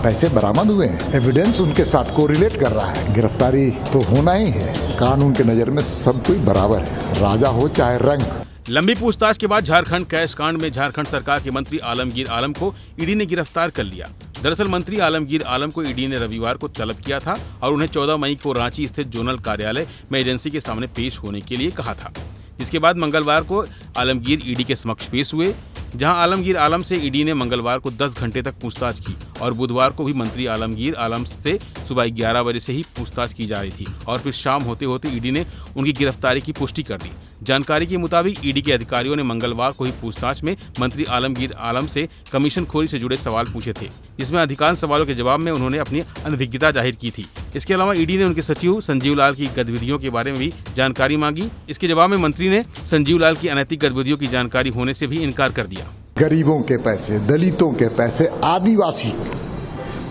पैसे बरामद हुए हैं, एविडेंस उनके साथ कोरिलेट कर रहा है। गिरफ्तारी तो होना ही है। कानून की नजर में सब कोई बराबर है, राजा हो चाहे रंक। लंबी पूछताछ के बाद झारखंड कैश कांड में झारखंड सरकार के मंत्री आलमगीर आलम को ईडी ने गिरफ्तार कर लिया। दरअसल मंत्री आलमगीर आलम को ईडी ने रविवार को तलब किया था और उन्हें 14 मई को रांची स्थित जोनल कार्यालय में एजेंसी के सामने पेश होने के लिए कहा था। इसके बाद मंगलवार को आलमगीर ईडी के समक्ष पेश हुए, जहां आलमगीर आलम से ईडी ने मंगलवार को 10 घंटे तक पूछताछ की और बुधवार को भी मंत्री आलमगीर आलम से सुबह 11 बजे से ही पूछताछ की जा रही थी और फिर शाम होते होते ईडी ने उनकी गिरफ्तारी की पुष्टि कर दी। जानकारी के मुताबिक ईडी के अधिकारियों ने मंगलवार को ही पूछताछ में मंत्री आलमगीर आलम से कमीशनखोरी से जुड़े सवाल पूछे थे, जिसमें अधिकांश सवालों के जवाब में उन्होंने अपनी अनभिज्ञता जाहिर की थी। इसके अलावा ईडी ने उनके सचिव संजीव लाल की गतिविधियों के बारे में भी जानकारी मांगी। इसके जवाब में मंत्री ने संजीव लाल की अनैतिक गतिविधियों की जानकारी होने से भी इनकार कर दिया। गरीबों के पैसे, दलितों के पैसे, आदिवासी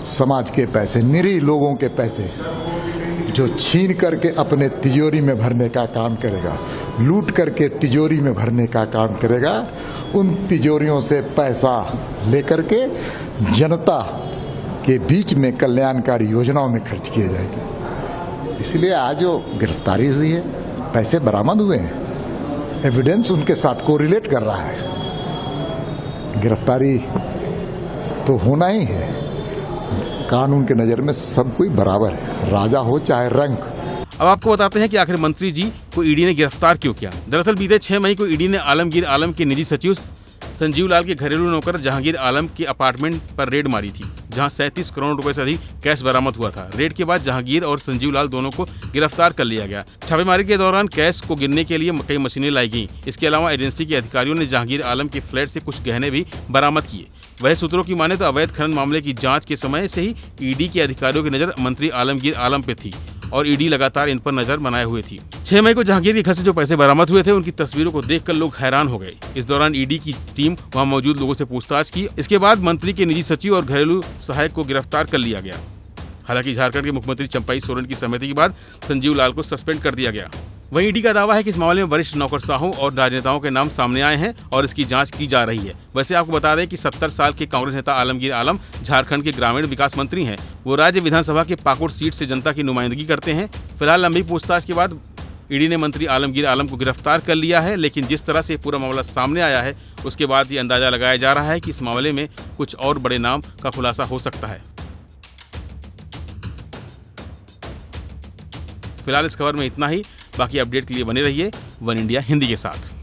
समाज के पैसे, निरीह लोगों के पैसे जो छीन करके अपने तिजोरी में भरने का काम करेगा, लूट करके तिजोरी में भरने का काम करेगा, उन तिजोरियों से पैसा लेकर के जनता के बीच में कल्याणकारी योजनाओं में खर्च किए जाएंगे। इसलिए आज जो गिरफ्तारी हुई है, पैसे बरामद हुए हैं, एविडेंस उनके साथ कोरिलेट कर रहा है। गिरफ्तारी तो होना ही है। कानून की नजर में सब कोई बराबर है, राजा हो चाहे रंक। अब आपको बताते हैं कि आखिर मंत्री जी को ईडी ने गिरफ्तार क्यों किया। दरअसल बीते 6 मई को ईडी ने आलमगीर आलम के निजी सचिव संजीव लाल के घरेलू नौकर जहांगीर आलम के अपार्टमेंट पर रेड मारी थी, जहां 37 करोड़ रुपए से अधिक कैश बरामद हुआ था। रेड के बाद जहांगीर और संजीव लाल दोनों को गिरफ्तार कर लिया गया। छापेमारी के दौरान कैश को गिनने के लिए कई मशीनें लाई गईं। इसके अलावा एजेंसी के अधिकारियों ने जहांगीर आलम के फ्लैट से कुछ गहने भी बरामद किए। वह सूत्रों की माने तो अवैध खनन मामले की जांच के समय से ही ईडी के अधिकारियों की नजर मंत्री आलमगीर आलम पे थी और ईडी लगातार इन पर नजर बनाए हुए थी। 6 मई को जहांगीर के घर से जो पैसे बरामद हुए थे, उनकी तस्वीरों को देखकर लोग हैरान हो गए। इस दौरान ईडी की टीम वहां मौजूद लोगों से पूछताछ की। इसके बाद मंत्री के निजी सचिव और घरेलू सहायक को गिरफ्तार कर लिया गया। हालांकि झारखंड के मुख्यमंत्री चंपाई सोरेन की सहमति के बाद संजीव लाल को सस्पेंड कर दिया गया। वहीं ईडी का दावा है कि इस मामले में वरिष्ठ नौकरशाहों और राजनेताओं के नाम सामने आए हैं और इसकी जांच की जा रही है। वैसे आपको बता दें कि 70 साल के कांग्रेस नेता आलमगीर आलम झारखंड के ग्रामीण विकास मंत्री हैं। वो राज्य विधानसभा के पाकुड़ सीट से जनता की नुमाइंदगी करते हैं। फिलहाल लंबी पूछताछ के बाद ईडी ने मंत्री आलमगीर आलम को गिरफ्तार कर लिया है, लेकिन जिस तरह से पूरा मामला सामने आया है उसके बाद ये अंदाजा लगाया जा रहा है कि इस मामले में कुछ और बड़े नाम का खुलासा हो सकता है। फिलहाल इस खबर में इतना ही। बाकी अपडेट के लिए बने रहिए वन इंडिया हिंदी के साथ।